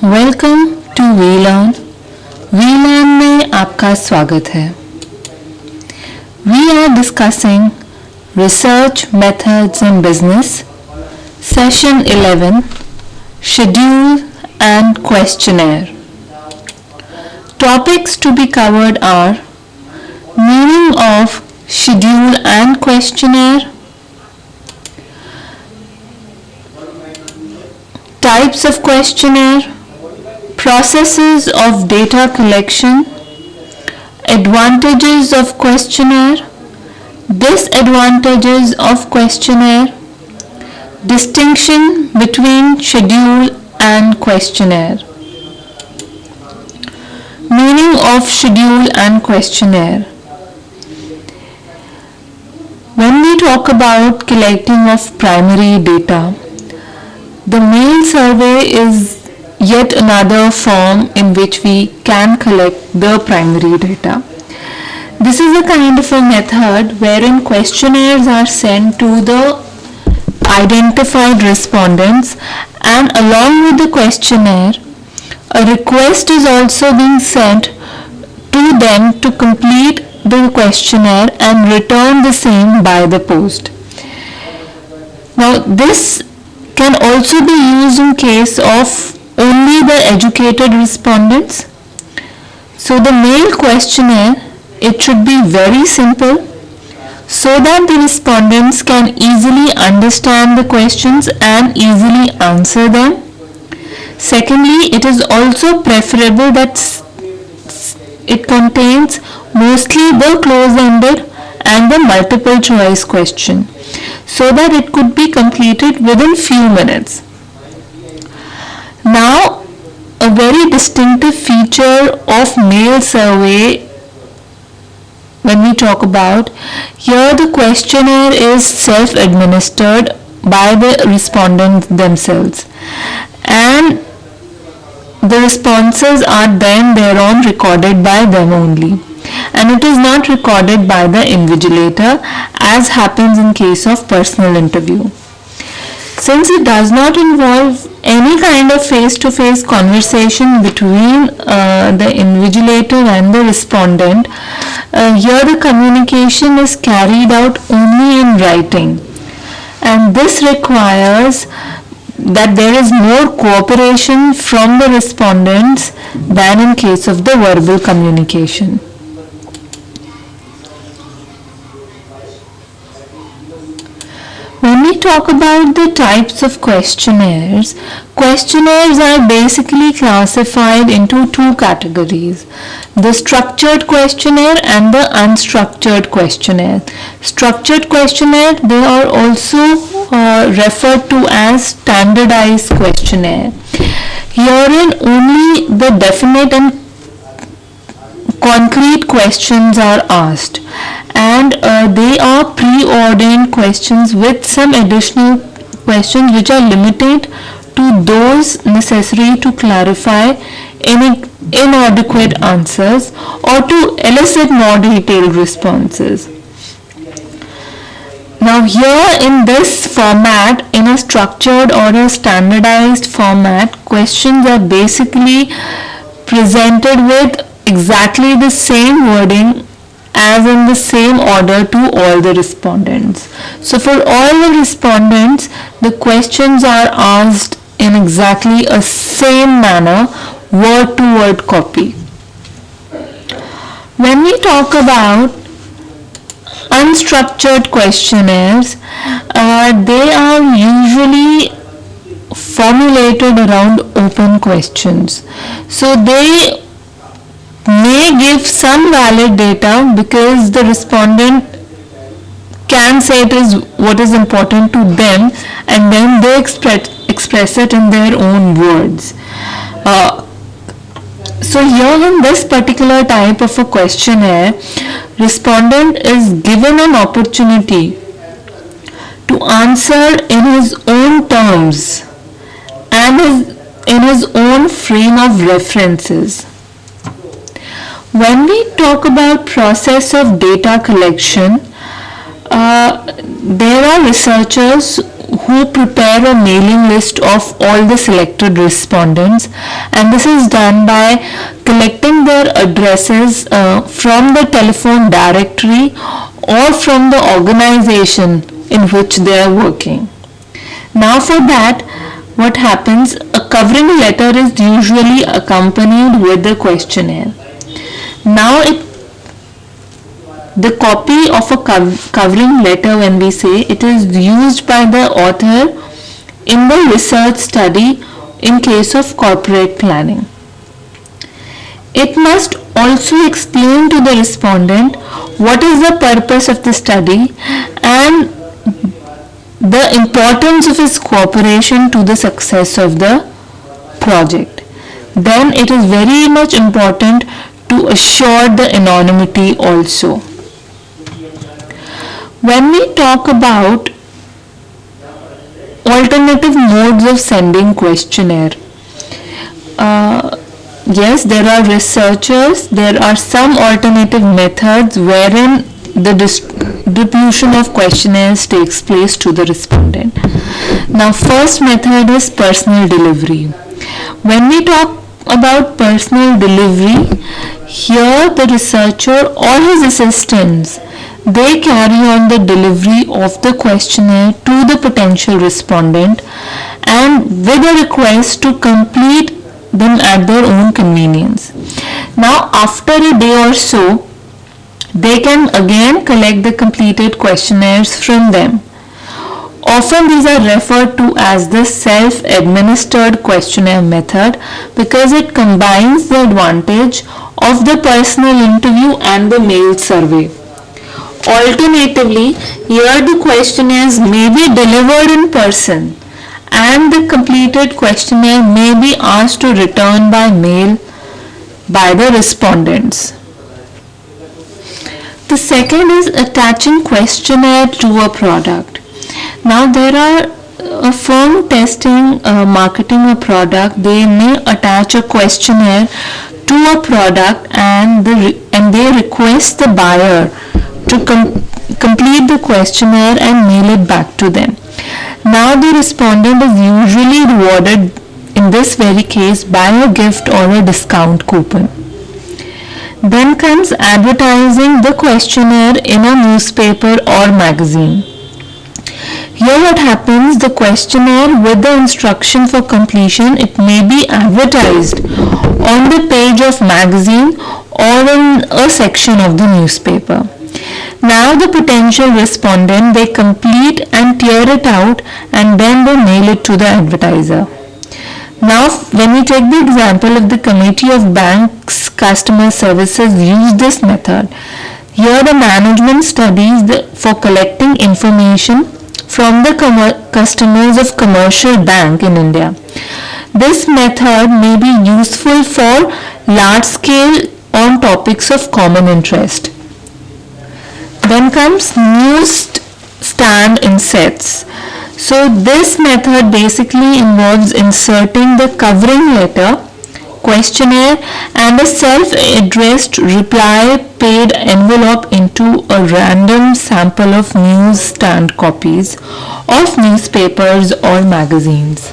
Welcome to वीलर्न। वीलर्न में आपका स्वागत है। We are discussing research methods in business, session 11, schedule and questionnaire. Topics to be covered are meaning of schedule and questionnaire, types of questionnaire, processes of data collection, advantages of questionnaire, disadvantages of questionnaire, distinction between schedule and questionnaire. Meaning of schedule and questionnaire. When we talk about collecting of primary data, the mail survey is yet another form in which we can collect the primary data. This is a kind of a method wherein questionnaires are sent to the identified respondents, and along with the questionnaire, a request is also being sent to them to complete the questionnaire and return the same by the post. Now this can also be used in case of only the educated respondents. So the mail questionnaire, it should be very simple so that the respondents can easily understand the questions and easily answer them. Secondly, it is also preferable that it contains mostly the close-ended and the multiple choice question, so that it could be completed within few minutes. Now, a very distinctive feature of mail survey when we talk about, here the questionnaire is self-administered by the respondents themselves, and the responses are then thereon recorded by them only, and it is not recorded by the invigilator as happens in case of personal interview. Since it does not involve any kind of face-to-face conversation between the invigilator and the respondent, here the communication is carried out only in writing, and this requires that there is more cooperation from the respondents than in case of the verbal communication. When we talk about the types of questionnaires, questionnaires are basically classified into two categories: the structured questionnaire and the unstructured questionnaire. Structured questionnaire, they are also referred to as standardized questionnaire. Herein only the definite and concrete questions are asked, and they are preordained questions with some additional questions which are limited to those necessary to clarify any inadequate answers or to elicit more detailed responses. Now here in this format, in a structured or a standardized format, questions are basically presented with exactly the same wording as in the same order to all the respondents. So for all the respondents, the questions are asked in exactly a same manner, word to word copy. When we talk about unstructured questionnaires, they are usually formulated around open questions. So they may give some valid data because the respondent can say it is what is important to them, and then they express it in their own words. So here in this particular type of a questionnaire, respondent is given an opportunity to answer in his own terms and in his own frame of references. When we talk about process of data collection, there are researchers who prepare a mailing list of all the selected respondents, and this is done by collecting their addresses from the telephone directory or from the organization in which they are working. Now for that, what happens, a covering letter is usually accompanied with the questionnaire. Now the copy of a covering letter, when we say, it is used by the author in the research study in case of corporate planning. It must also explain to the respondent what is the purpose of the study and the importance of his cooperation to the success of the project. Then it is very much important to assure the anonymity also. When we talk about alternative modes of sending questionnaire, yes, there are researchers, there are some alternative methods wherein the distribution of questionnaires takes place to the respondent. Now, first method is personal delivery. When we talk about personal delivery, here the researcher or his assistants, they carry on the delivery of the questionnaire to the potential respondent and with a request to complete them at their own convenience. Now, after a day or so, they can again collect the completed questionnaires from them. Often these are referred to as the self-administered questionnaire method because it combines the advantage of the personal interview and the mail survey. Alternatively, here the questionnaires may be delivered in person and the completed questionnaire may be asked to return by mail by the respondents. The second is attaching questionnaire to a product. Now there are a firm testing, marketing a product, they may attach a questionnaire to a product and they request the buyer to complete the questionnaire and mail it back to them. Now the respondent is usually rewarded in this very case by a gift or a discount coupon. Then comes advertising the questionnaire in a newspaper or magazine. Here what happens, the questionnaire with the instruction for completion, it may be advertised on the page of magazine or in a section of the newspaper. Now the potential respondent, they complete and tear it out and then they mail it to the advertiser. Now when we take the example of the Committee of Banks Customer Services use this method, here the management studies for collecting information from the customers of commercial bank in India. This method may be useful for large scale on topics of common interest. Then comes newsstand insets. So this method basically involves inserting the covering letter, questionnaire and a self-addressed reply paid envelope into a random sample of newsstand copies of newspapers or magazines.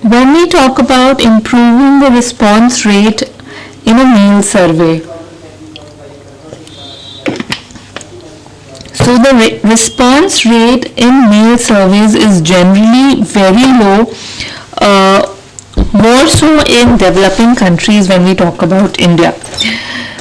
When we talk about improving the response rate in a mail survey, so the response rate in mail surveys is generally very low, more so in developing countries when we talk about India.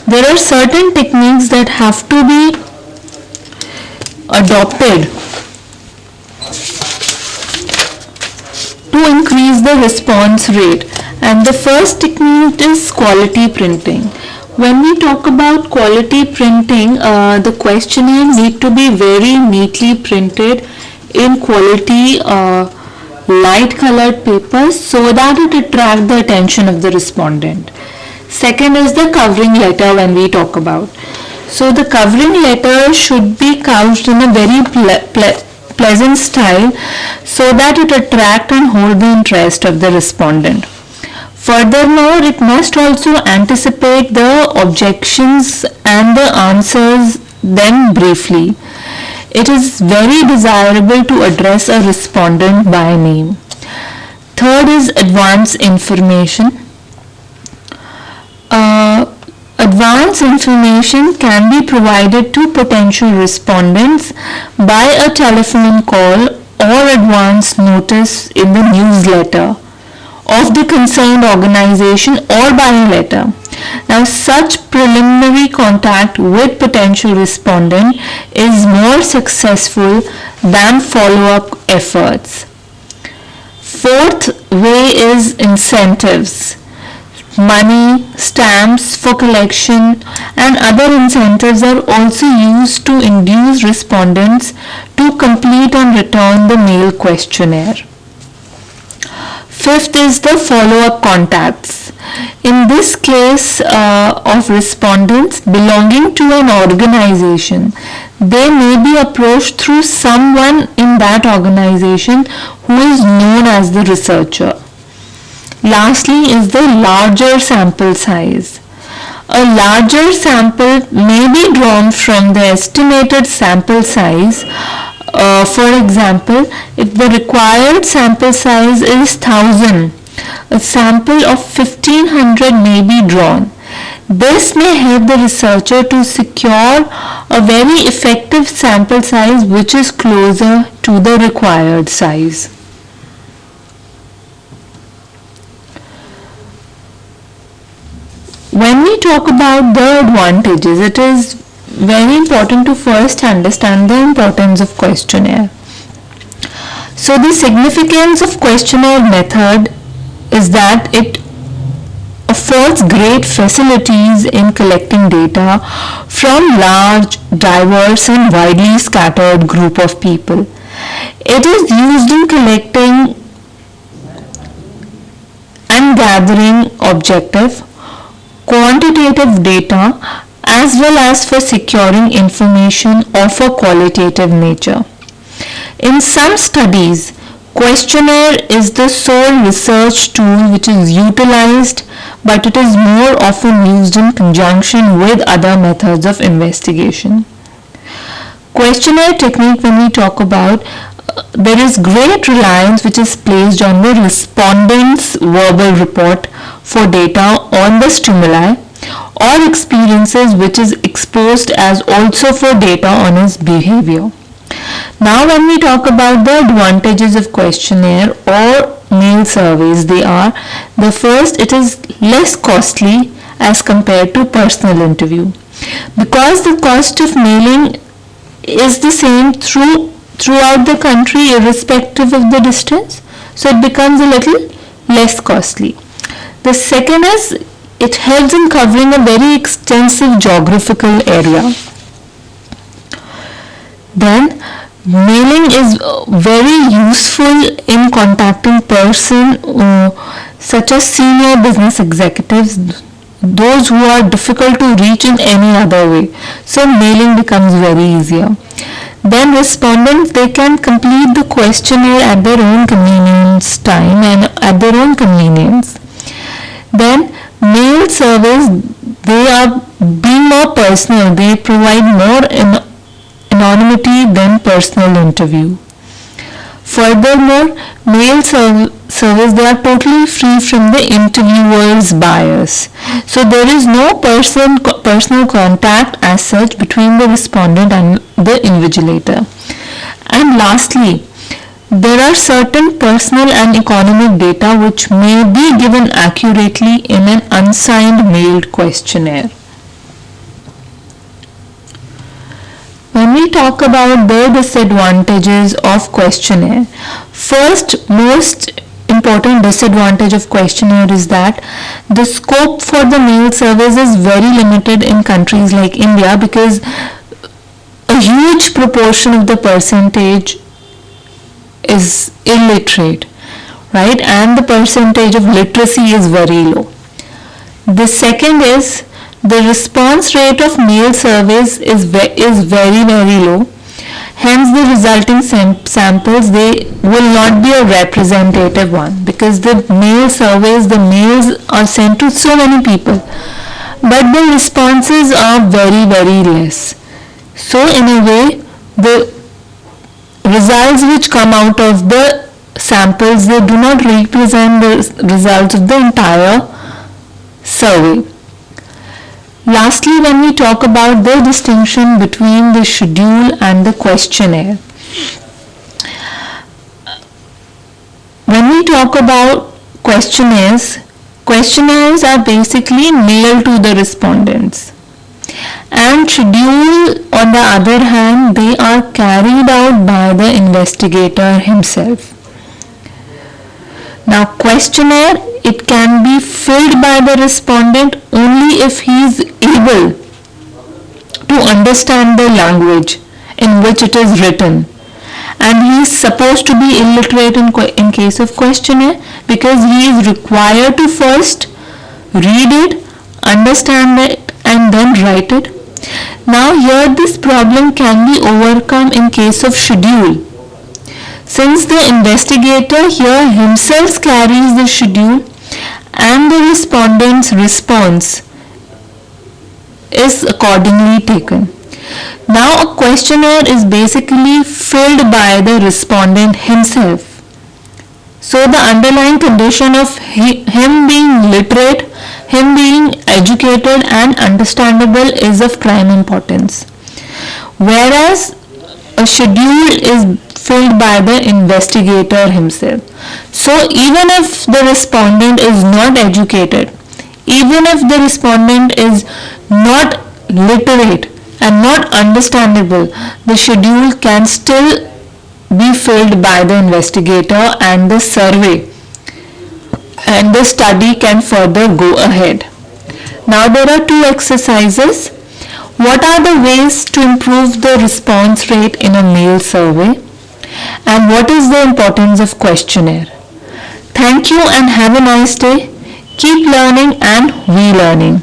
There are certain techniques that have to be adopted to increase the response rate, and the first technique is quality printing. When we talk about quality printing, the questionnaire need to be very neatly printed in quality light colored papers so that it attract the attention of the respondent. Second is the covering letter when we talk about. So the covering letter should be couched in a very pleasant style so that it attract and hold the interest of the respondent. Furthermore, it must also anticipate the objections and the answers them briefly. It is very desirable to address a respondent by name. Third is advance information. Advance information can be provided to potential respondents by a telephone call or advance notice in the newsletter of the concerned organization or by a letter. Now, such preliminary contact with potential respondent is more successful than follow-up efforts. Fourth way is incentives. Money, stamps for collection, and other incentives are also used to induce respondents to complete and return the mail questionnaire. Fifth is the follow-up contacts. In this case of respondents belonging to an organization, they may be approached through someone in that organization who is known as the researcher. Lastly is the larger sample size. A larger sample may be drawn from the estimated sample size. For example, if the required sample size is 1000, a sample of 1500 may be drawn. This may help the researcher to secure a very effective sample size which is closer to the required size. When we talk about the advantages, it is very important to first understand the importance of questionnaire. So the significance of questionnaire method is that it affords great facilities in collecting data from large, diverse and widely scattered group of people. It is used in collecting and gathering objective, quantitative data as well as for securing information of a qualitative nature. In some studies, questionnaire is the sole research tool which is utilized, but it is more often used in conjunction with other methods of investigation. Questionnaire technique, when we talk about, there is great reliance which is placed on the respondent's verbal report for data on the stimuli or experiences which is exposed as also for data on his behavior. Now when we talk about the advantages of questionnaire or mail surveys, they are: the first, it is less costly as compared to personal interview, because the cost of mailing is the same throughout the country irrespective of the distance, so it becomes a little less costly. The second is, it helps in covering a very extensive geographical area. Then mailing is very useful in contacting person such as senior business executives, those who are difficult to reach in any other way. So mailing becomes very easier. Then respondents, they can complete the questionnaire at their own convenience time and at their own convenience. Then mail surveys, they are being more personal, they provide more anonymity than personal interview. Furthermore, mail surveys, they are totally free from the interviewer's bias. So there is no personal contact as such between the respondent and the invigilator. And lastly, there are certain personal and economic data which may be given accurately in an unsigned mailed questionnaire. When we talk about the disadvantages of questionnaire, first most important disadvantage of questionnaire is that the scope for the mail surveys is very limited in countries like India, because a huge proportion of the percentage is illiterate, right? And the percentage of literacy is very low. The second is, the response rate of mail surveys is very low. Hence the resulting samples, they will not be a representative one, because the mail surveys, the mails are sent to so many people, but the responses are very, very less. So in a way, the results which come out of the samples, they do not represent the results of the entire survey. Lastly, when we talk about the distinction between the schedule and the questionnaire, when we talk about questionnaires, questionnaires are basically mailed to the respondents, and schedule, on the other hand, they are carried out by the investigator himself. Now, questionnaire, it can be filled by the respondent only if he is able to understand the language in which it is written, and he is supposed to be illiterate in case of questionnaire, because he is required to first read it, understand it, and then write it. Now here this problem can be overcome in case of schedule, since the investigator here himself carries the schedule and the respondent's response is accordingly taken. Now a questionnaire is basically filled by the respondent himself. So the underlying condition of him being literate, him being educated and understandable is of prime importance. Whereas a schedule is filled by the investigator himself. So even if the respondent is not educated, even if the respondent is not literate and not understandable, the schedule can still be filled by the investigator, and the survey and the study can further go ahead. Now there are two exercises. What are the ways to improve the response rate in a mail survey? And what is the importance of questionnaire? Thank you and have a nice day. Keep learning and relearning.